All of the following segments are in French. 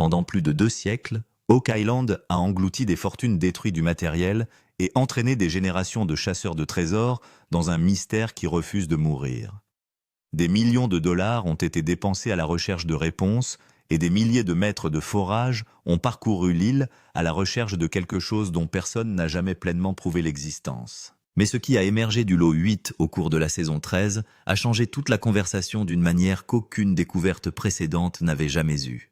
Pendant plus de 2 siècles, Oak Island a englouti des fortunes, détruit du matériel et entraîné des générations de chasseurs de trésors dans un mystère qui refuse de mourir. Des millions de dollars ont été dépensés à la recherche de réponses et des milliers de mètres de forage ont parcouru l'île à la recherche de quelque chose dont personne n'a jamais pleinement prouvé l'existence. Mais ce qui a émergé du lot 8 au cours de la saison 13 a changé toute la conversation d'une manière qu'aucune découverte précédente n'avait jamais eue.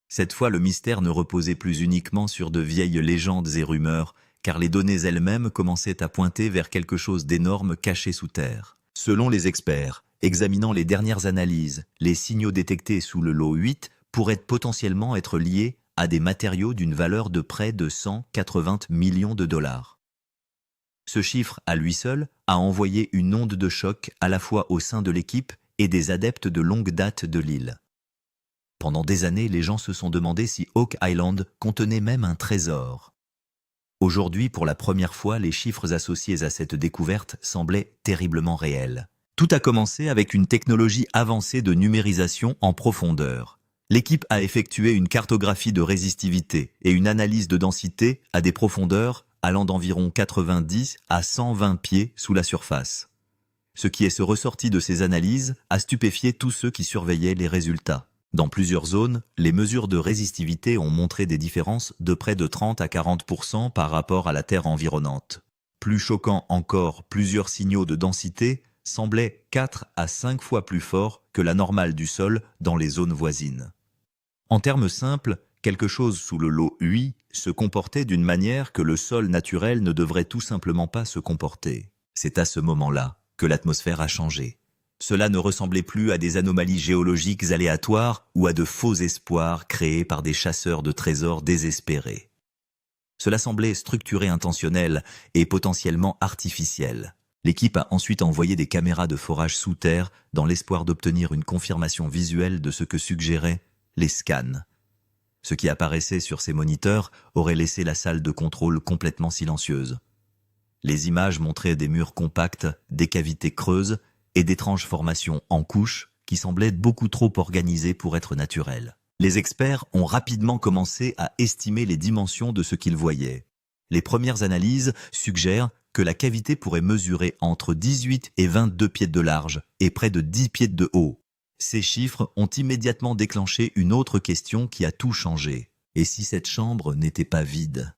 Cette fois, le mystère ne reposait plus uniquement sur de vieilles légendes et rumeurs, car les données elles-mêmes commençaient à pointer vers quelque chose d'énorme caché sous terre. Selon les experts, examinant les dernières analyses, les signaux détectés sous le lot 8 pourraient potentiellement être liés à des matériaux d'une valeur de près de 180 millions de dollars. Ce chiffre, à lui seul, a envoyé une onde de choc à la fois au sein de l'équipe et des adeptes de longue date de l'île. Pendant des années, les gens se sont demandé si Oak Island contenait même un trésor. Aujourd'hui, pour la première fois, les chiffres associés à cette découverte semblaient terriblement réels. Tout a commencé avec une technologie avancée de numérisation en profondeur. L'équipe a effectué une cartographie de résistivité et une analyse de densité à des profondeurs allant d'environ 90 à 120 pieds sous la surface. Ce qui est ressorti de ces analyses a stupéfié tous ceux qui surveillaient les résultats. Dans plusieurs zones, les mesures de résistivité ont montré des différences de près de 30 à 40% par rapport à la Terre environnante. Plus choquant encore, plusieurs signaux de densité semblaient 4 à 5 fois plus forts que la normale du sol dans les zones voisines. En termes simples, quelque chose sous le lot 8 se comportait d'une manière que le sol naturel ne devrait tout simplement pas se comporter. C'est à ce moment-là que l'atmosphère a changé. Cela ne ressemblait plus à des anomalies géologiques aléatoires ou à de faux espoirs créés par des chasseurs de trésors désespérés. Cela semblait structuré, intentionnel et potentiellement artificiel. L'équipe a ensuite envoyé des caméras de forage sous terre dans l'espoir d'obtenir une confirmation visuelle de ce que suggéraient les scans. Ce qui apparaissait sur ces moniteurs aurait laissé la salle de contrôle complètement silencieuse. Les images montraient des murs compacts, des cavités creuses et d'étranges formations en couches qui semblaient beaucoup trop organisées pour être naturelles. Les experts ont rapidement commencé à estimer les dimensions de ce qu'ils voyaient. Les premières analyses suggèrent que la cavité pourrait mesurer entre 18 et 22 pieds de large et près de 10 pieds de haut. Ces chiffres ont immédiatement déclenché une autre question qui a tout changé. Et si cette chambre n'était pas vide ?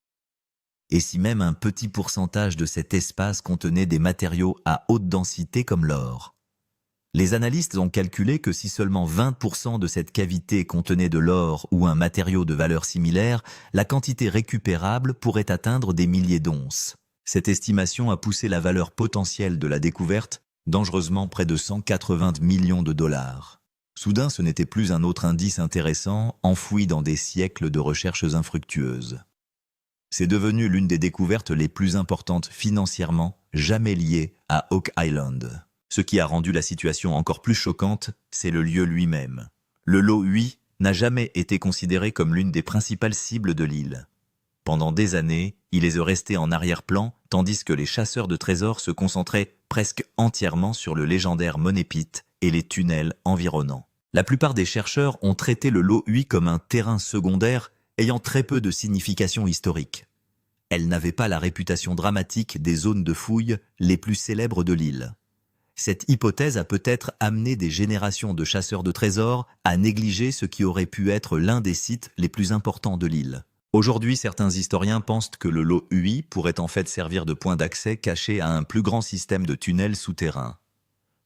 Et si même un petit pourcentage de cet espace contenait des matériaux à haute densité comme l'or? Les analystes ont calculé que si seulement 20% de cette cavité contenait de l'or ou un matériau de valeur similaire, la quantité récupérable pourrait atteindre des milliers d'onces. Cette estimation a poussé la valeur potentielle de la découverte dangereusement près de 180 millions de dollars. Soudain, ce n'était plus un autre indice intéressant enfoui dans des siècles de recherches infructueuses. C'est devenu l'une des découvertes les plus importantes financièrement jamais liées à Oak Island. Ce qui a rendu la situation encore plus choquante, c'est le lieu lui-même. Le lot 8 n'a jamais été considéré comme l'une des principales cibles de l'île. Pendant des années, il est resté en arrière-plan, tandis que les chasseurs de trésors se concentraient presque entièrement sur le légendaire Money Pit et les tunnels environnants. La plupart des chercheurs ont traité le lot 8 comme un terrain secondaire ayant très peu de signification historique. Elle n'avait pas la réputation dramatique des zones de fouilles les plus célèbres de l'île. Cette hypothèse a peut-être amené des générations de chasseurs de trésors à négliger ce qui aurait pu être l'un des sites les plus importants de l'île. Aujourd'hui, certains historiens pensent que le lot 8 pourrait en fait servir de point d'accès caché à un plus grand système de tunnels souterrains.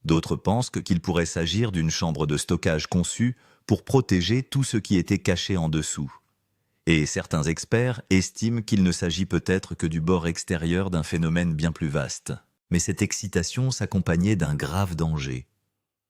D'autres pensent qu'il pourrait s'agir d'une chambre de stockage conçue pour protéger tout ce qui était caché en dessous. Et certains experts estiment qu'il ne s'agit peut-être que du bord extérieur d'un phénomène bien plus vaste. Mais cette excitation s'accompagnait d'un grave danger.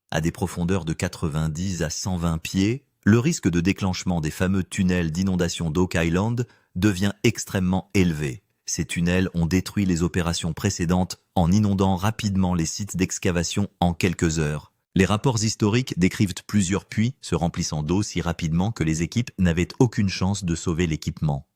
À des profondeurs de 90 à 120 pieds, le risque de déclenchement des fameux tunnels d'inondation d'Oak Island devient extrêmement élevé. Ces tunnels ont détruit les opérations précédentes en inondant rapidement les sites d'excavation en quelques heures. Les rapports historiques décrivent plusieurs puits se remplissant d'eau si rapidement que les équipes n'avaient aucune chance de sauver l'équipement.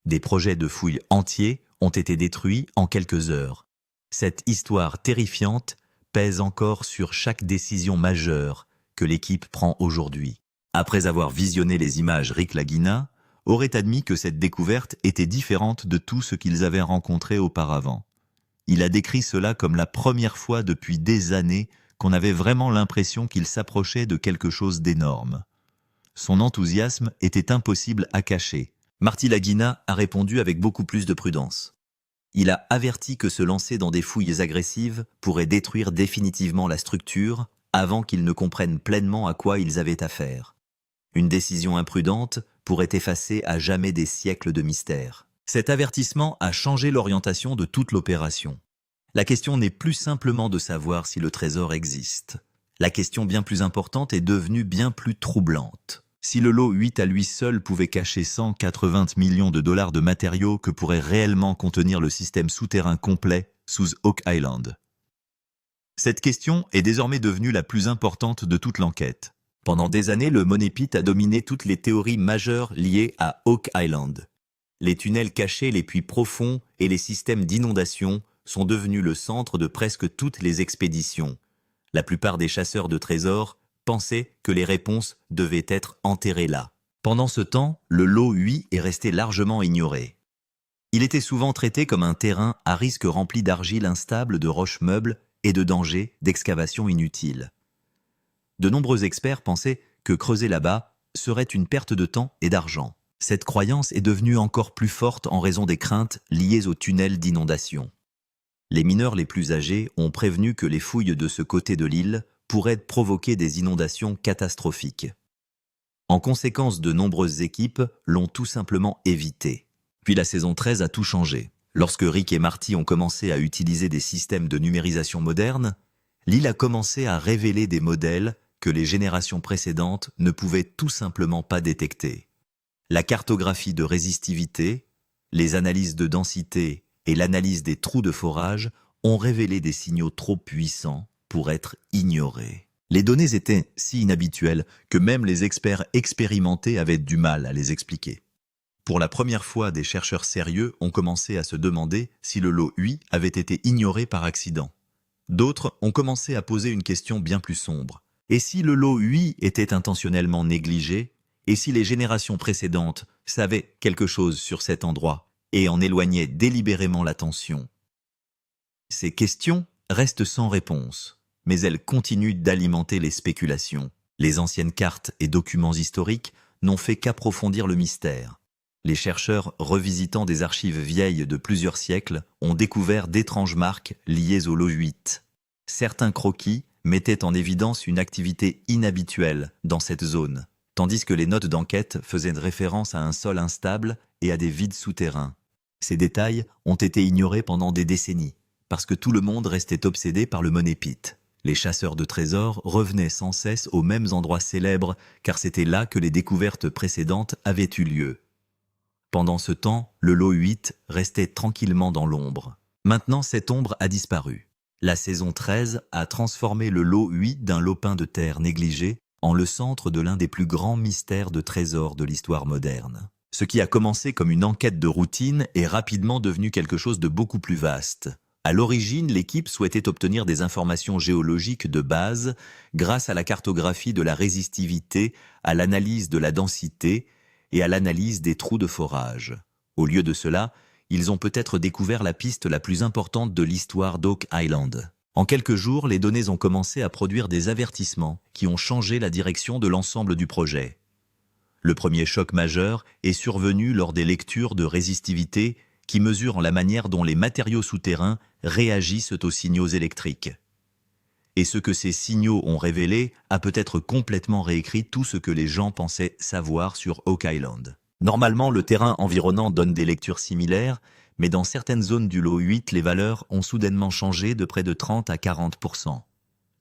Des projets de fouilles entiers ont été détruits en quelques heures. Cette histoire terrifiante pèse encore sur chaque décision majeure que l'équipe prend aujourd'hui. Après avoir visionné les images, Rick Lagina aurait admis que cette découverte était différente de tout ce qu'ils avaient rencontré auparavant. Il a décrit cela comme la première fois depuis des années qu'on avait vraiment l'impression qu'il s'approchait de quelque chose d'énorme. Son enthousiasme était impossible à cacher. Marty Lagina a répondu avec beaucoup plus de prudence. Il a averti que se lancer dans des fouilles agressives pourrait détruire définitivement la structure avant qu'ils ne comprennent pleinement à quoi ils avaient affaire. Une décision imprudente pourrait effacer à jamais des siècles de mystère. Cet avertissement a changé l'orientation de toute l'opération. La question n'est plus simplement de savoir si le trésor existe. La question bien plus importante est devenue bien plus troublante. Si le lot 8 à lui seul pouvait cacher 180 millions de dollars de matériaux que pourrait réellement contenir le système souterrain complet sous Oak Island. Cette question est désormais devenue la plus importante de toute l'enquête. Pendant des années, le Money Pit a dominé toutes les théories majeures liées à Oak Island. Les tunnels cachés, les puits profonds et les systèmes d'inondation sont devenus le centre de presque toutes les expéditions. La plupart des chasseurs de trésors pensaient que les réponses devaient être enterrées là. Pendant ce temps, le lot 8 est resté largement ignoré. Il était souvent traité comme un terrain à risque rempli d'argile instable, de roches meubles et de dangers d'excavation inutiles. De nombreux experts pensaient que creuser là-bas serait une perte de temps et d'argent. Cette croyance est devenue encore plus forte en raison des craintes liées aux tunnels d'inondation. Les mineurs les plus âgés ont prévenu que les fouilles de ce côté de l'île pourraient provoquer des inondations catastrophiques. En conséquence, de nombreuses équipes l'ont tout simplement évité. Puis la saison 13 a tout changé. Lorsque Rick et Marty ont commencé à utiliser des systèmes de numérisation modernes, l'île a commencé à révéler des modèles que les générations précédentes ne pouvaient tout simplement pas détecter. La cartographie de résistivité, les analyses de densité et l'analyse des trous de forage ont révélé des signaux trop puissants pour être ignorés. Les données étaient si inhabituelles que même les experts expérimentés avaient du mal à les expliquer. Pour la première fois, des chercheurs sérieux ont commencé à se demander si le lot 8 avait été ignoré par accident. D'autres ont commencé à poser une question bien plus sombre. Et si le lot 8 était intentionnellement négligé? Et si les générations précédentes savaient quelque chose sur cet endroit et en éloignaient délibérément l'attention? Ces questions restent sans réponse, mais elles continuent d'alimenter les spéculations. Les anciennes cartes et documents historiques n'ont fait qu'approfondir le mystère. Les chercheurs revisitant des archives vieilles de plusieurs siècles ont découvert d'étranges marques liées au lot 8. Certains croquis mettaient en évidence une activité inhabituelle dans cette zone, tandis que les notes d'enquête faisaient référence à un sol instable et à des vides souterrains. Ces détails ont été ignorés pendant des décennies, parce que tout le monde restait obsédé par le Money Pit. Les chasseurs de trésors revenaient sans cesse aux mêmes endroits célèbres, car c'était là que les découvertes précédentes avaient eu lieu. Pendant ce temps, le lot 8 restait tranquillement dans l'ombre. Maintenant, cette ombre a disparu. La saison 13 a transformé le lot 8 d'un lopin de terre négligé en le centre de l'un des plus grands mystères de trésors de l'histoire moderne. Ce qui a commencé comme une enquête de routine est rapidement devenu quelque chose de beaucoup plus vaste. À l'origine, l'équipe souhaitait obtenir des informations géologiques de base grâce à la cartographie de la résistivité, à l'analyse de la densité et à l'analyse des trous de forage. Au lieu de cela, ils ont peut-être découvert la piste la plus importante de l'histoire d'Oak Island. En quelques jours, les données ont commencé à produire des avertissements qui ont changé la direction de l'ensemble du projet. Le premier choc majeur est survenu lors des lectures de résistivité qui mesurent la manière dont les matériaux souterrains réagissent aux signaux électriques. Et ce que ces signaux ont révélé a peut-être complètement réécrit tout ce que les gens pensaient savoir sur Oak Island. Normalement, le terrain environnant donne des lectures similaires, mais dans certaines zones du lot 8, les valeurs ont soudainement changé de près de 30 à 40%.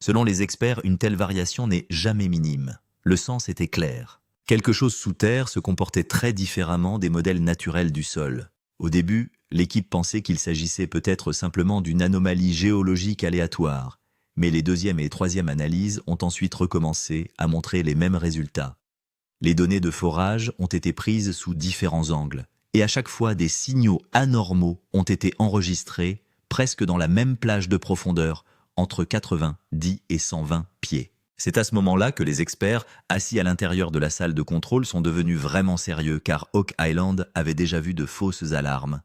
Selon les experts, une telle variation n'est jamais minime. Le sens était clair. Quelque chose sous terre se comportait très différemment des modèles naturels du sol. Au début, l'équipe pensait qu'il s'agissait peut-être simplement d'une anomalie géologique aléatoire, mais les deuxième et troisième analyses ont ensuite recommencé à montrer les mêmes résultats. Les données de forage ont été prises sous différents angles, et à chaque fois des signaux anormaux ont été enregistrés presque dans la même plage de profondeur, entre 90 et 120 pieds. C'est à ce moment-là que les experts, assis à l'intérieur de la salle de contrôle, sont devenus vraiment sérieux, car Oak Island avait déjà vu de fausses alarmes.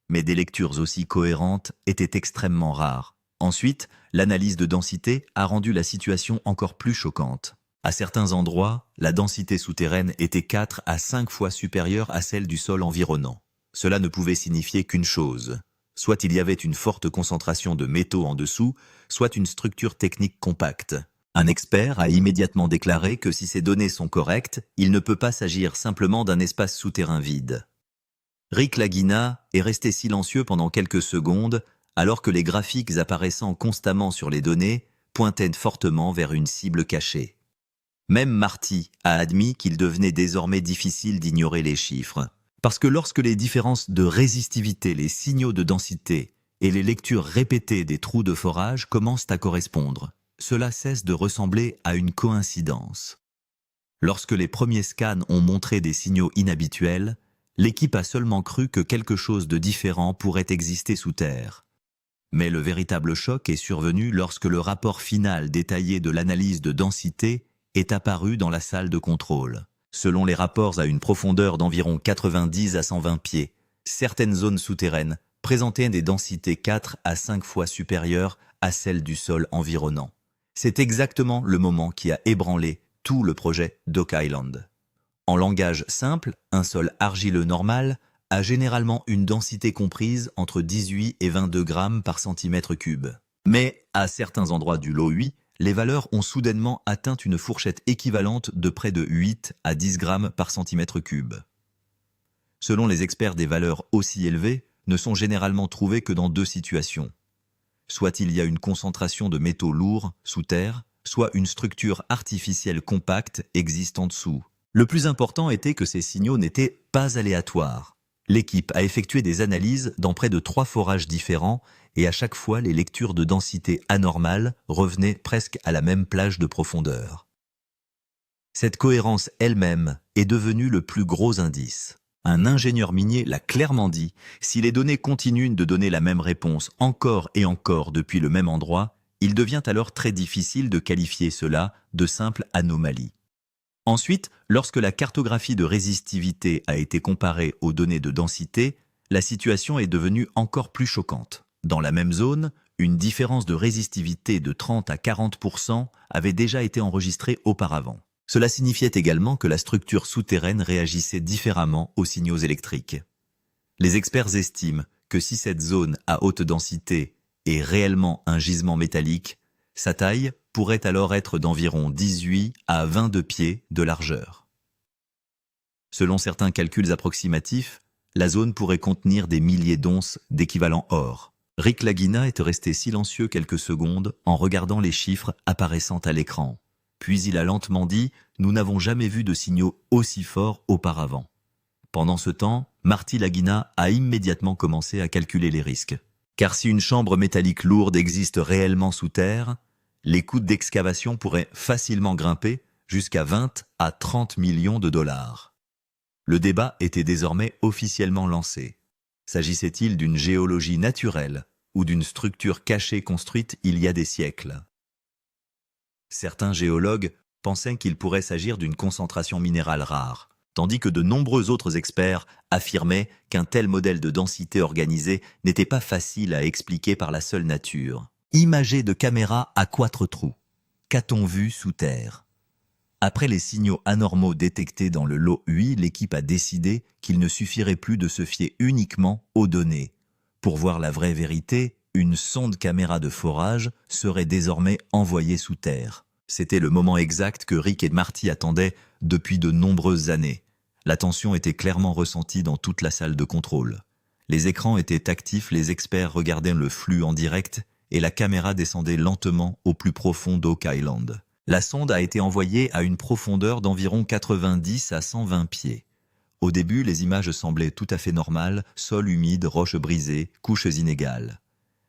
Mais des lectures aussi cohérentes étaient extrêmement rares. Ensuite, l'analyse de densité a rendu la situation encore plus choquante. À certains endroits, la densité souterraine était 4 à 5 fois supérieure à celle du sol environnant. Cela ne pouvait signifier qu'une chose. Soit il y avait une forte concentration de métaux en dessous, soit une structure technique compacte. Un expert a immédiatement déclaré que si ces données sont correctes, il ne peut pas s'agir simplement d'un espace souterrain vide. Rick Lagina est resté silencieux pendant quelques secondes, alors que les graphiques apparaissant constamment sur les données pointaient fortement vers une cible cachée. Même Marty a admis qu'il devenait désormais difficile d'ignorer les chiffres. Parce que lorsque les différences de résistivité, les signaux de densité et les lectures répétées des trous de forage commencent à correspondre, cela cesse de ressembler à une coïncidence. Lorsque les premiers scans ont montré des signaux inhabituels, l'équipe a seulement cru que quelque chose de différent pourrait exister sous terre. Mais le véritable choc est survenu lorsque le rapport final détaillé de l'analyse de densité est apparu dans la salle de contrôle. Selon les rapports à une profondeur d'environ 90 à 120 pieds, certaines zones souterraines présentaient des densités 4 à 5 fois supérieures à celles du sol environnant. C'est exactement le moment qui a ébranlé tout le projet d'Oak Island. En langage simple, un sol argileux normal a généralement une densité comprise entre 18 et 22 grammes par centimètre cube. Mais à certains endroits du lot 8, les valeurs ont soudainement atteint une fourchette équivalente de près de 8 à 10 grammes par centimètre cube. Selon les experts, des valeurs aussi élevées ne sont généralement trouvées que dans deux situations. Soit il y a une concentration de métaux lourds sous terre, soit une structure artificielle compacte existe en dessous. Le plus important était que ces signaux n'étaient pas aléatoires. L'équipe a effectué des analyses dans près de 3 forages différents et à chaque fois les lectures de densité anormale revenaient presque à la même plage de profondeur. Cette cohérence elle-même est devenue le plus gros indice. Un ingénieur minier l'a clairement dit, si les données continuent de donner la même réponse encore et encore depuis le même endroit, il devient alors très difficile de qualifier cela de simple anomalie. Ensuite, lorsque la cartographie de résistivité a été comparée aux données de densité, la situation est devenue encore plus choquante. Dans la même zone, une différence de résistivité de 30 à 40% avait déjà été enregistrée auparavant. Cela signifiait également que la structure souterraine réagissait différemment aux signaux électriques. Les experts estiment que si cette zone à haute densité est réellement un gisement métallique, sa taille pourrait alors être d'environ 18 à 22 pieds de largeur. Selon certains calculs approximatifs, la zone pourrait contenir des milliers d'onces d'équivalent or. Rick Lagina est resté silencieux quelques secondes en regardant les chiffres apparaissant à l'écran. Puis il a lentement dit « Nous n'avons jamais vu de signaux aussi forts auparavant ». Pendant ce temps, Marty Lagina a immédiatement commencé à calculer les risques. Car si une chambre métallique lourde existe réellement sous terre, les coûts d'excavation pourraient facilement grimper jusqu'à 20 à 30 millions de dollars. Le débat était désormais officiellement lancé. S'agissait-il d'une géologie naturelle ou d'une structure cachée construite il y a des siècles? Certains géologues pensaient qu'il pourrait s'agir d'une concentration minérale rare, tandis que de nombreux autres experts affirmaient qu'un tel modèle de densité organisée n'était pas facile à expliquer par la seule nature. Imagé de caméras à 4 trous. Qu'a-t-on vu sous terre? Après les signaux anormaux détectés dans le lot 8, l'équipe a décidé qu'il ne suffirait plus de se fier uniquement aux données. Pour voir la vraie vérité, une sonde caméra de forage serait désormais envoyée sous terre. C'était le moment exact que Rick et Marty attendaient depuis de nombreuses années. La tension était clairement ressentie dans toute la salle de contrôle. Les écrans étaient actifs, les experts regardaient le flux en direct et la caméra descendait lentement au plus profond d'Oak Island. La sonde a été envoyée à une profondeur d'environ 90 à 120 pieds. Au début, les images semblaient tout à fait normales, sol humide, roches brisées, couches inégales.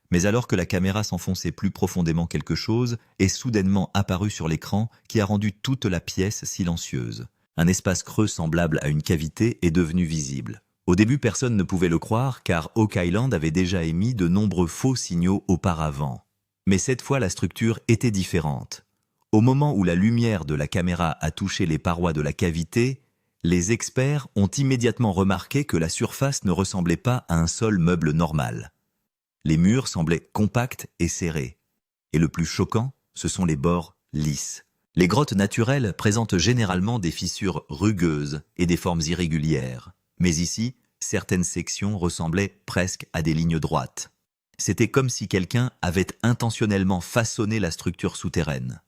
Mais alors que la caméra s'enfonçait plus profondément, quelque chose est soudainement apparu sur l'écran qui a rendu toute la pièce silencieuse. Un espace creux semblable à une cavité est devenu visible. Au début, personne ne pouvait le croire car Oak Island avait déjà émis de nombreux faux signaux auparavant. Mais cette fois, la structure était différente. Au moment où la lumière de la caméra a touché les parois de la cavité, les experts ont immédiatement remarqué que la surface ne ressemblait pas à un sol meuble normal. Les murs semblaient compacts et serrés. Et le plus choquant, ce sont les bords lisses. Les grottes naturelles présentent généralement des fissures rugueuses et des formes irrégulières. Mais ici, certaines sections ressemblaient presque à des lignes droites. C'était comme si quelqu'un avait intentionnellement façonné la structure souterraine.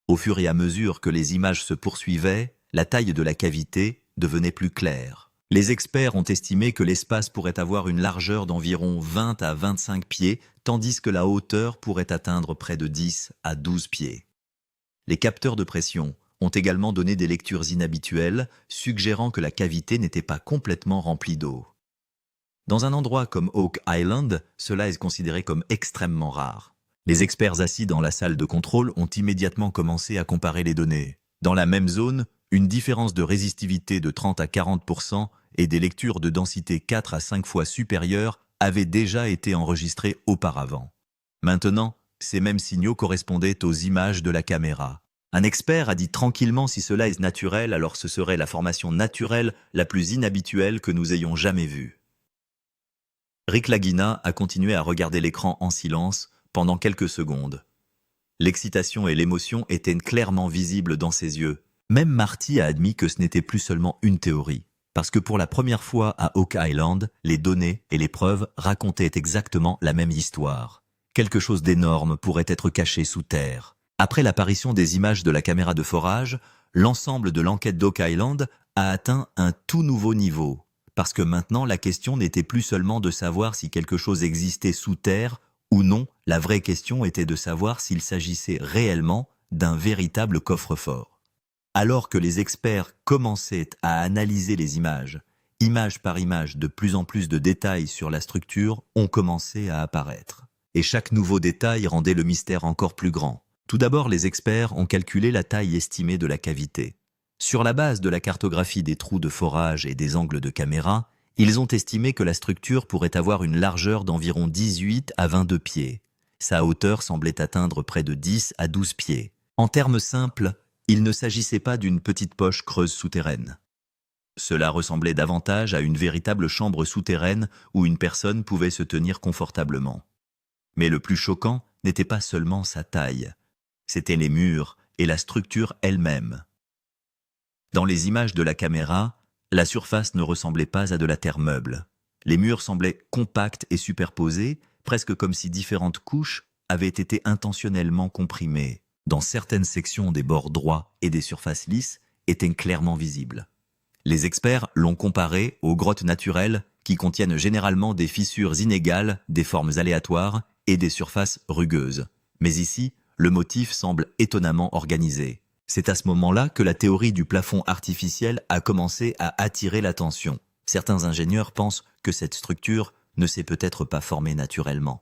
Au fur et à mesure que les images se poursuivaient, la taille de la cavité devenait plus claire. Les experts ont estimé que l'espace pourrait avoir une largeur d'environ 20 à 25 pieds, tandis que la hauteur pourrait atteindre près de 10 à 12 pieds. Les capteurs de pression ont également donné des lectures inhabituelles, suggérant que la cavité n'était pas complètement remplie d'eau. Dans un endroit comme Oak Island, cela est considéré comme extrêmement rare. Les experts assis dans la salle de contrôle ont immédiatement commencé à comparer les données. Dans la même zone, une différence de résistivité de 30 à 40% et des lectures de densité 4 à 5 fois supérieures avaient déjà été enregistrées auparavant. Maintenant, ces mêmes signaux correspondaient aux images de la caméra. Un expert a dit tranquillement si cela est naturel, alors ce serait la formation naturelle la plus inhabituelle que nous ayons jamais vue. Rick Lagina a continué à regarder l'écran en silence pendant quelques secondes. L'excitation et l'émotion étaient clairement visibles dans ses yeux. Même Marty a admis que ce n'était plus seulement une théorie, parce que pour la première fois à Oak Island, les données et les preuves racontaient exactement la même histoire. Quelque chose d'énorme pourrait être caché sous terre. Après l'apparition des images de la caméra de forage, l'ensemble de l'enquête d'Oak Island a atteint un tout nouveau niveau, parce que maintenant la question n'était plus seulement de savoir si quelque chose existait sous terre ou non, la vraie question était de savoir s'il s'agissait réellement d'un véritable coffre-fort. Alors que les experts commençaient à analyser les images, image par image, de plus en plus de détails sur la structure ont commencé à apparaître. Et chaque nouveau détail rendait le mystère encore plus grand. Tout d'abord, les experts ont calculé la taille estimée de la cavité. Sur la base de la cartographie des trous de forage et des angles de caméra, ils ont estimé que la structure pourrait avoir une largeur d'environ 18 à 22 pieds. Sa hauteur semblait atteindre près de 10 à 12 pieds. En termes simples, il ne s'agissait pas d'une petite poche creuse souterraine. Cela ressemblait davantage à une véritable chambre souterraine où une personne pouvait se tenir confortablement. Mais le plus choquant n'était pas seulement sa taille, c'étaient les murs et la structure elle-même. Dans les images de la caméra, la surface ne ressemblait pas à de la terre meuble. Les murs semblaient compacts et superposés, presque comme si différentes couches avaient été intentionnellement comprimées. Dans certaines sections, des bords droits et des surfaces lisses étaient clairement visibles. Les experts l'ont comparé aux grottes naturelles qui contiennent généralement des fissures inégales, des formes aléatoires et des surfaces rugueuses. Mais ici, le motif semble étonnamment organisé. C'est à ce moment-là que la théorie du plafond artificiel a commencé à attirer l'attention. Certains ingénieurs pensent que cette structure ne s'est peut-être pas formée naturellement.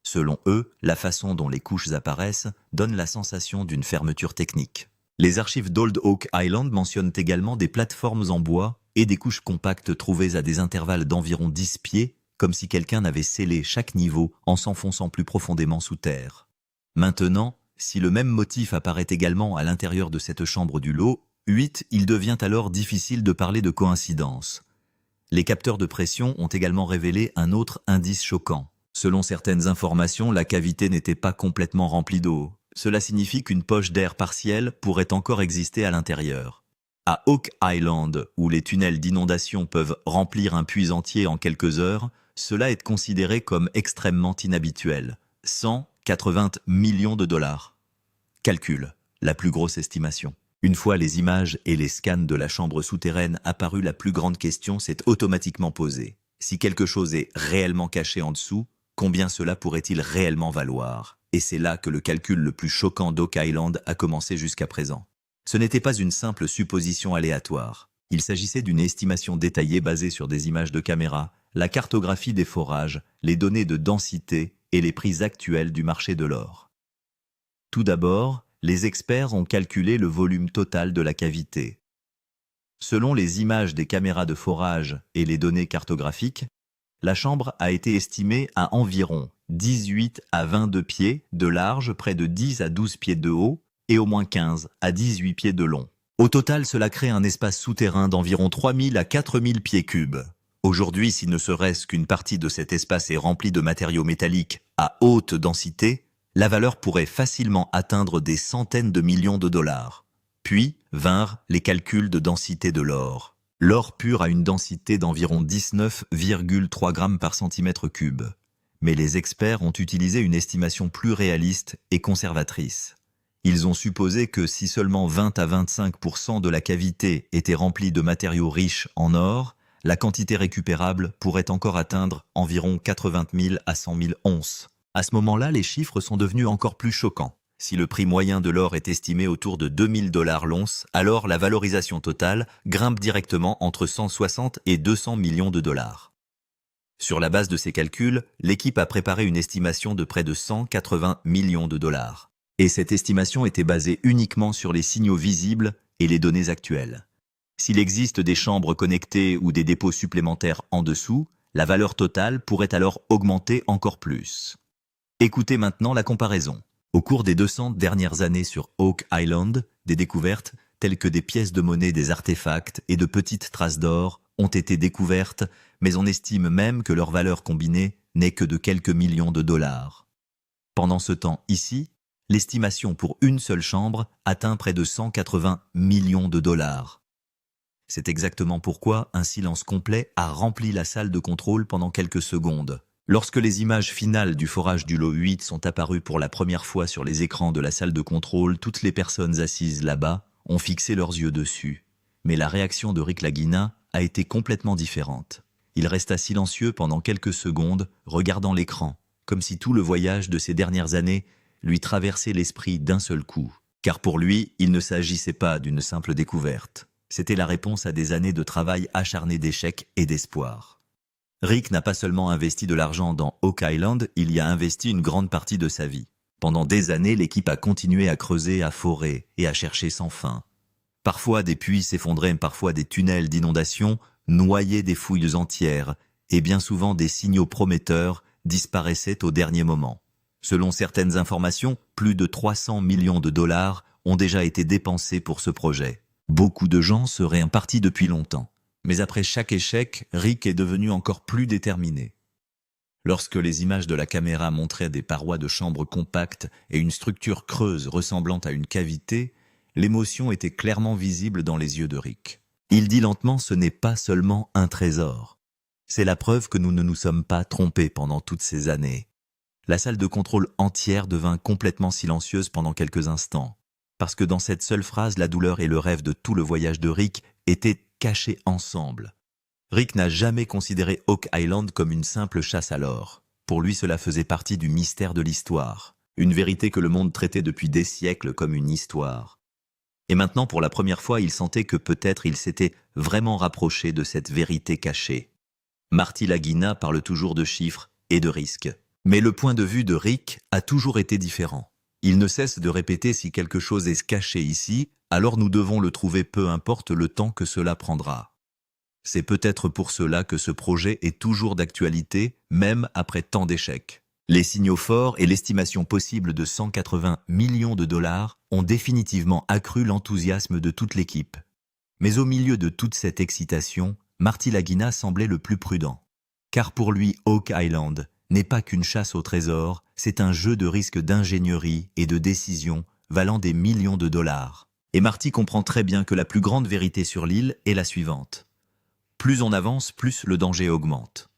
Selon eux, la façon dont les couches apparaissent donne la sensation d'une fermeture technique. Les archives d'Old Oak Island mentionnent également des plateformes en bois et des couches compactes trouvées à des intervalles d'environ 10 pieds, comme si quelqu'un avait scellé chaque niveau en s'enfonçant plus profondément sous terre. Maintenant, si le même motif apparaît également à l'intérieur de cette chambre du lot, 8, il devient alors difficile de parler de coïncidence. Les capteurs de pression ont également révélé un autre indice choquant. Selon certaines informations, la cavité n'était pas complètement remplie d'eau. Cela signifie qu'une poche d'air partielle pourrait encore exister à l'intérieur. À Oak Island, où les tunnels d'inondation peuvent remplir un puits entier en quelques heures, cela est considéré comme extrêmement inhabituel. 180 millions de dollars. Calcul, la plus grosse estimation. Une fois les images et les scans de la chambre souterraine apparus, la plus grande question s'est automatiquement posée. Si quelque chose est réellement caché en dessous, combien cela pourrait-il réellement valoir? Et c'est là que le calcul le plus choquant d'Oak Island a commencé jusqu'à présent. Ce n'était pas une simple supposition aléatoire. Il s'agissait d'une estimation détaillée basée sur des images de caméra, la cartographie des forages, les données de densité et les prix actuels du marché de l'or. Tout d'abord, les experts ont calculé le volume total de la cavité. Selon les images des caméras de forage et les données cartographiques, la chambre a été estimée à environ 18 à 22 pieds de large, près de 10 à 12 pieds de haut, et au moins 15 à 18 pieds de long. Au total, cela crée un espace souterrain d'environ 3000 à 4000 pieds cubes. Aujourd'hui, si ne serait-ce qu'une partie de cet espace est remplie de matériaux métalliques à haute densité, la valeur pourrait facilement atteindre des centaines de millions de dollars. Puis vinrent les calculs de densité de l'or. L'or pur a une densité d'environ 19,3 grammes par centimètre cube. Mais les experts ont utilisé une estimation plus réaliste et conservatrice. Ils ont supposé que si seulement 20 à 25% de la cavité était remplie de matériaux riches en or, la quantité récupérable pourrait encore atteindre environ 80 000 à 100 000 onces. À ce moment-là, les chiffres sont devenus encore plus choquants. Si le prix moyen de l'or est estimé autour de 2000 $ l'once, alors la valorisation totale grimpe directement entre 160 et 200 millions de dollars. Sur la base de ces calculs, l'équipe a préparé une estimation de près de 180 millions de dollars. Et cette estimation était basée uniquement sur les signaux visibles et les données actuelles. S'il existe des chambres connectées ou des dépôts supplémentaires en dessous, la valeur totale pourrait alors augmenter encore plus. Écoutez maintenant la comparaison. Au cours des 200 dernières années sur Oak Island, des découvertes telles que des pièces de monnaie, des artefacts et de petites traces d'or ont été découvertes, mais on estime même que leur valeur combinée n'est que de quelques millions de dollars. Pendant ce temps ici, l'estimation pour une seule chambre atteint près de 180 millions de dollars. C'est exactement pourquoi un silence complet a rempli la salle de contrôle pendant quelques secondes. Lorsque les images finales du forage du lot 8 sont apparues pour la première fois sur les écrans de la salle de contrôle, toutes les personnes assises là-bas ont fixé leurs yeux dessus. Mais la réaction de Rick Lagina a été complètement différente. Il resta silencieux pendant quelques secondes, regardant l'écran, comme si tout le voyage de ces dernières années lui traversait l'esprit d'un seul coup. Car pour lui, il ne s'agissait pas d'une simple découverte. C'était la réponse à des années de travail acharné d'échecs et d'espoir. Rick n'a pas seulement investi de l'argent dans Oak Island, il y a investi une grande partie de sa vie. Pendant des années, l'équipe a continué à creuser, à forer et à chercher sans fin. Parfois des puits s'effondraient, parfois des tunnels d'inondation noyaient des fouilles entières, et bien souvent des signaux prometteurs disparaissaient au dernier moment. Selon certaines informations, plus de 300 millions de dollars ont déjà été dépensés pour ce projet. Beaucoup de gens seraient partis depuis longtemps. Mais après chaque échec, Rick est devenu encore plus déterminé. Lorsque les images de la caméra montraient des parois de chambre compactes et une structure creuse ressemblant à une cavité, l'émotion était clairement visible dans les yeux de Rick. Il dit lentement: ce n'est pas seulement un trésor. C'est la preuve que nous ne nous sommes pas trompés pendant toutes ces années. La salle de contrôle entière devint complètement silencieuse pendant quelques instants, parce que dans cette seule phrase, la douleur et le rêve de tout le voyage de Rick étaient cachés ensemble. Rick n'a jamais considéré Oak Island comme une simple chasse à l'or. Pour lui, cela faisait partie du mystère de l'histoire, une vérité que le monde traitait depuis des siècles comme une histoire. Et maintenant, pour la première fois, il sentait que peut-être il s'était vraiment rapproché de cette vérité cachée. Marty Lagina parle toujours de chiffres et de risques. Mais le point de vue de Rick a toujours été différent. Il ne cesse de répéter: si quelque chose est caché ici, alors nous devons le trouver, peu importe le temps que cela prendra. C'est peut-être pour cela que ce projet est toujours d'actualité, même après tant d'échecs. Les signaux forts et l'estimation possible de 180 millions de dollars ont définitivement accru l'enthousiasme de toute l'équipe. Mais au milieu de toute cette excitation, Marty Lagina semblait le plus prudent. Car pour lui, Oak Island n'est pas qu'une chasse au trésor, c'est un jeu de risques, d'ingénierie et de décision valant des millions de dollars. Et Marty comprend très bien que la plus grande vérité sur l'île est la suivante. Plus on avance, plus le danger augmente.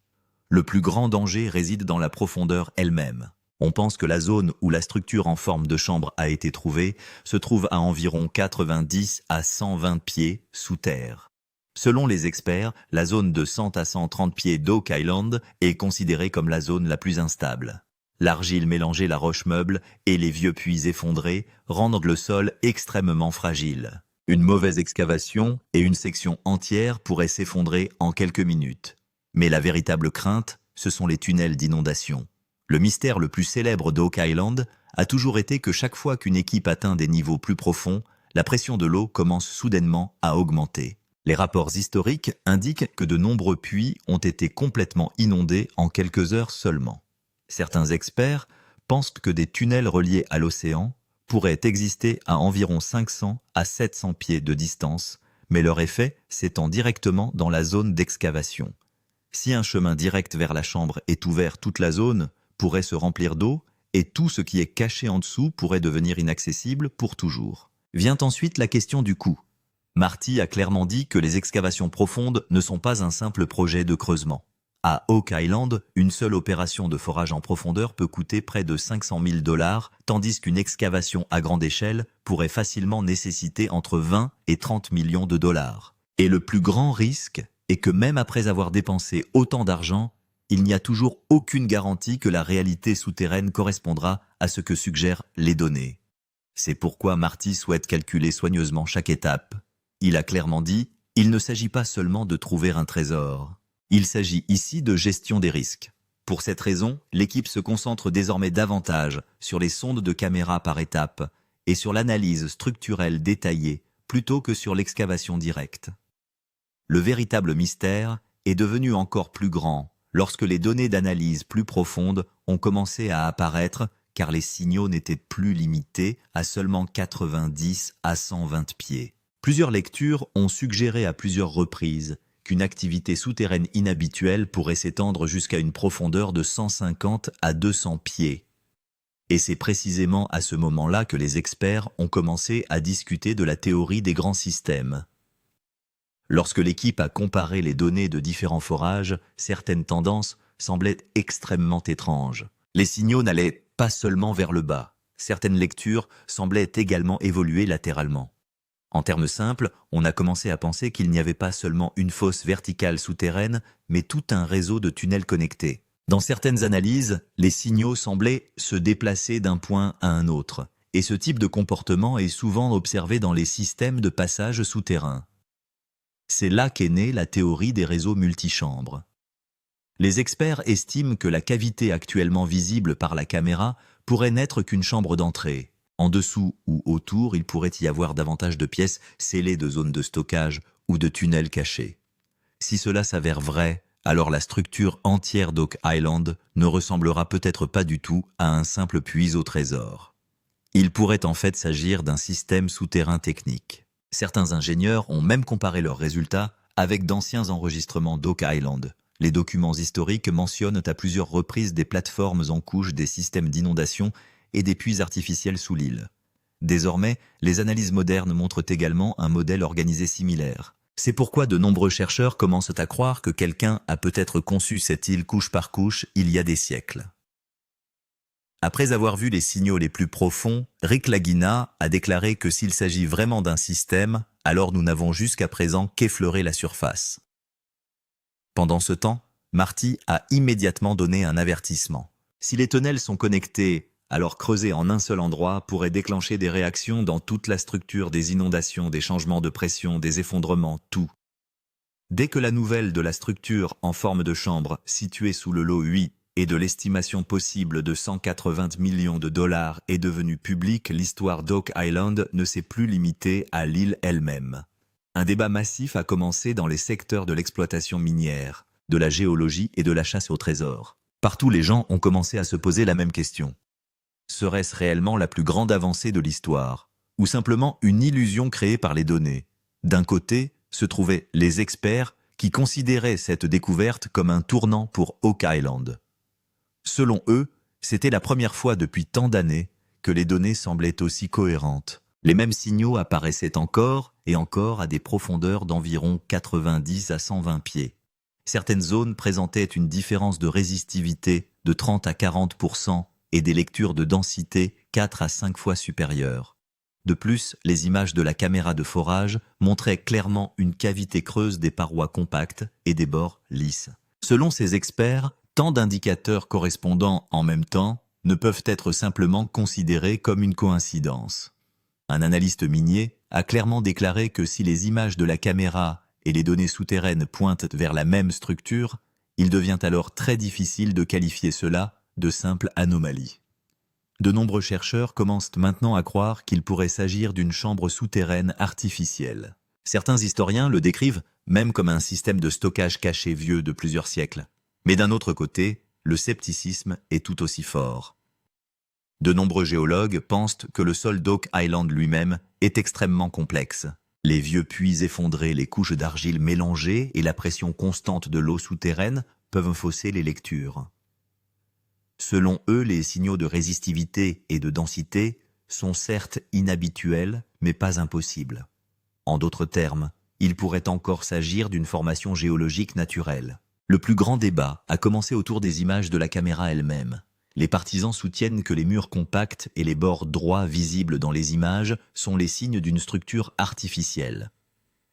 Le plus grand danger réside dans la profondeur elle-même. On pense que la zone où la structure en forme de chambre a été trouvée se trouve à environ 90 à 120 pieds sous terre. Selon les experts, la zone de 100 à 130 pieds d'Oak Island est considérée comme la zone la plus instable. L'argile mélangée, la roche meuble et les vieux puits effondrés rendent le sol extrêmement fragile. Une mauvaise excavation et une section entière pourraient s'effondrer en quelques minutes. Mais la véritable crainte, ce sont les tunnels d'inondation. Le mystère le plus célèbre d'Oak Island a toujours été que chaque fois qu'une équipe atteint des niveaux plus profonds, la pression de l'eau commence soudainement à augmenter. Les rapports historiques indiquent que de nombreux puits ont été complètement inondés en quelques heures seulement. Certains experts pensent que des tunnels reliés à l'océan pourraient exister à environ 500 à 700 pieds de distance, mais leur effet s'étend directement dans la zone d'excavation. Si un chemin direct vers la chambre est ouvert, toute la zone pourrait se remplir d'eau et tout ce qui est caché en dessous pourrait devenir inaccessible pour toujours. Vient ensuite la question du coût. Marty a clairement dit que les excavations profondes ne sont pas un simple projet de creusement. À Oak Island, une seule opération de forage en profondeur peut coûter près de 500 000 $, tandis qu'une excavation à grande échelle pourrait facilement nécessiter entre 20 et 30 millions de dollars. Et le plus grand risque est que même après avoir dépensé autant d'argent, il n'y a toujours aucune garantie que la réalité souterraine correspondra à ce que suggèrent les données. C'est pourquoi Marty souhaite calculer soigneusement chaque étape. Il a clairement dit, il ne s'agit pas seulement de trouver un trésor. Il s'agit ici de gestion des risques. Pour cette raison, l'équipe se concentre désormais davantage sur les sondes de caméra par étape et sur l'analyse structurelle détaillée plutôt que sur l'excavation directe. Le véritable mystère est devenu encore plus grand lorsque les données d'analyse plus profondes ont commencé à apparaître car les signaux n'étaient plus limités à seulement 90 à 120 pieds. Plusieurs lectures ont suggéré à plusieurs reprises qu'une activité souterraine inhabituelle pourrait s'étendre jusqu'à une profondeur de 150 à 200 pieds. Et c'est précisément à ce moment-là que les experts ont commencé à discuter de la théorie des grands systèmes. Lorsque l'équipe a comparé les données de différents forages, certaines tendances semblaient extrêmement étranges. Les signaux n'allaient pas seulement vers le bas. Certaines lectures semblaient également évoluer latéralement. En termes simples, on a commencé à penser qu'il n'y avait pas seulement une fosse verticale souterraine, mais tout un réseau de tunnels connectés. Dans certaines analyses, les signaux semblaient se déplacer d'un point à un autre, et ce type de comportement est souvent observé dans les systèmes de passage souterrains. C'est là qu'est née la théorie des réseaux multichambres. Les experts estiment que la cavité actuellement visible par la caméra pourrait n'être qu'une chambre d'entrée. En dessous ou autour, il pourrait y avoir davantage de pièces scellées de zones de stockage ou de tunnels cachés. Si cela s'avère vrai, alors la structure entière d'Oak Island ne ressemblera peut-être pas du tout à un simple puits au trésor. Il pourrait en fait s'agir d'un système souterrain technique. Certains ingénieurs ont même comparé leurs résultats avec d'anciens enregistrements d'Oak Island. Les documents historiques mentionnent à plusieurs reprises des plateformes en couche des systèmes d'inondation et des puits artificiels sous l'île. Désormais, les analyses modernes montrent également un modèle organisé similaire. C'est pourquoi de nombreux chercheurs commencent à croire que quelqu'un a peut-être conçu cette île couche par couche il y a des siècles. Après avoir vu les signaux les plus profonds, Rick Lagina a déclaré que s'il s'agit vraiment d'un système, alors nous n'avons jusqu'à présent qu'effleuré la surface. Pendant ce temps, Marty a immédiatement donné un avertissement. Si les tunnels sont connectés, alors creuser en un seul endroit pourrait déclencher des réactions dans toute la structure, des inondations, des changements de pression, des effondrements, tout. Dès que la nouvelle de la structure en forme de chambre située sous le lot 8 et de l'estimation possible de 180 millions de dollars est devenue publique, l'histoire d'Oak Island ne s'est plus limitée à l'île elle-même. Un débat massif a commencé dans les secteurs de l'exploitation minière, de la géologie et de la chasse au trésor. Partout, les gens ont commencé à se poser la même question. Serait-ce réellement la plus grande avancée de l'histoire, ou simplement une illusion créée par les données? D'un côté, se trouvaient les experts qui considéraient cette découverte comme un tournant pour Oak Island. Selon eux, c'était la première fois depuis tant d'années que les données semblaient aussi cohérentes. Les mêmes signaux apparaissaient encore et encore à des profondeurs d'environ 90 à 120 pieds. Certaines zones présentaient une différence de résistivité de 30 à 40% et des lectures de densité 4 à 5 fois supérieures. De plus, les images de la caméra de forage montraient clairement une cavité creuse des parois compactes et des bords lisses. Selon ces experts, tant d'indicateurs correspondant en même temps ne peuvent être simplement considérés comme une coïncidence. Un analyste minier a clairement déclaré que si les images de la caméra et les données souterraines pointent vers la même structure, il devient alors très difficile de qualifier cela de simple anomalie. De nombreux chercheurs commencent maintenant à croire qu'il pourrait s'agir d'une chambre souterraine artificielle. Certains historiens le décrivent même comme un système de stockage caché vieux de plusieurs siècles. Mais d'un autre côté, le scepticisme est tout aussi fort. De nombreux géologues pensent que le sol d'Oak Island lui-même est extrêmement complexe. Les vieux puits effondrés, les couches d'argile mélangées et la pression constante de l'eau souterraine peuvent fausser les lectures. Selon eux, les signaux de résistivité et de densité sont certes inhabituels, mais pas impossibles. En d'autres termes, il pourrait encore s'agir d'une formation géologique naturelle. Le plus grand débat a commencé autour des images de la caméra elle-même. Les partisans soutiennent que les murs compacts et les bords droits visibles dans les images sont les signes d'une structure artificielle.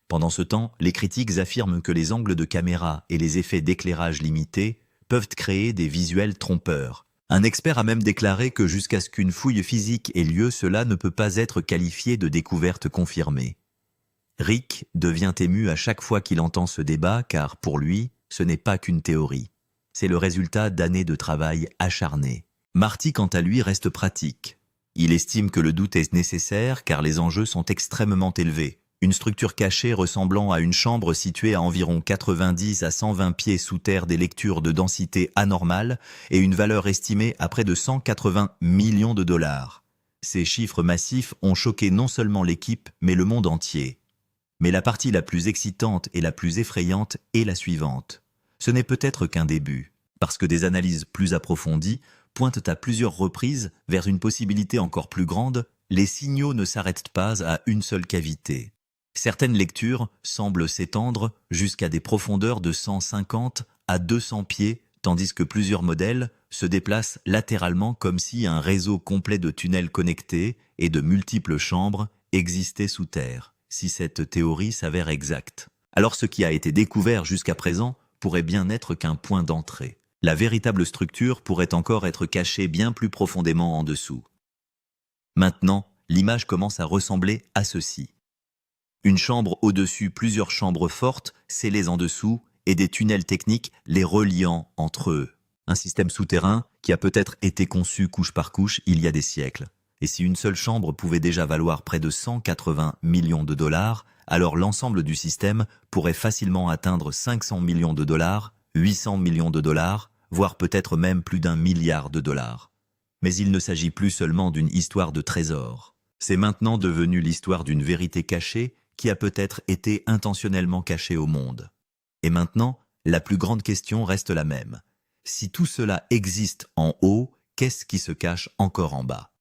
Pendant ce temps, les critiques affirment que les angles de caméra et les effets d'éclairage limités peuvent créer des visuels trompeurs. Un expert a même déclaré que jusqu'à ce qu'une fouille physique ait lieu, cela ne peut pas être qualifié de découverte confirmée. Rick devient ému à chaque fois qu'il entend ce débat car, pour lui, ce n'est pas qu'une théorie. C'est le résultat d'années de travail acharné. Marty, quant à lui, reste pratique. Il estime que le doute est nécessaire car les enjeux sont extrêmement élevés. Une structure cachée ressemblant à une chambre située à environ 90 à 120 pieds sous terre, des lectures de densité anormale et une valeur estimée à près de 180 millions de dollars. Ces chiffres massifs ont choqué non seulement l'équipe, mais le monde entier. Mais la partie la plus excitante et la plus effrayante est la suivante. Ce n'est peut-être qu'un début, parce que des analyses plus approfondies pointent à plusieurs reprises vers une possibilité encore plus grande. Les signaux ne s'arrêtent pas à une seule cavité. Certaines lectures semblent s'étendre jusqu'à des profondeurs de 150 à 200 pieds, tandis que plusieurs modèles se déplacent latéralement comme si un réseau complet de tunnels connectés et de multiples chambres existait sous terre. Si cette théorie s'avère exacte, alors ce qui a été découvert jusqu'à présent pourrait bien n'être qu'un point d'entrée. La véritable structure pourrait encore être cachée bien plus profondément en dessous. Maintenant, l'image commence à ressembler à ceci. Une chambre au-dessus, plusieurs chambres fortes, scellées en dessous, et des tunnels techniques les reliant entre eux. Un système souterrain qui a peut-être été conçu couche par couche il y a des siècles. Et si une seule chambre pouvait déjà valoir près de 180 millions de dollars, alors l'ensemble du système pourrait facilement atteindre 500 millions de dollars, 800 millions de dollars, voire peut-être même plus d'1 milliard de dollars. Mais il ne s'agit plus seulement d'une histoire de trésor. C'est maintenant devenu l'histoire d'une vérité cachée qui a peut-être été intentionnellement cachée au monde. Et maintenant, la plus grande question reste la même. Si tout cela existe en haut, qu'est-ce qui se cache encore en bas ?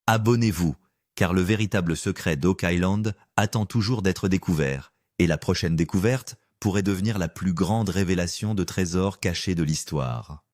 Abonnez-vous, car le véritable secret d'Oak Island attend toujours d'être découvert, et la prochaine découverte pourrait devenir la plus grande révélation de trésors cachés de l'histoire.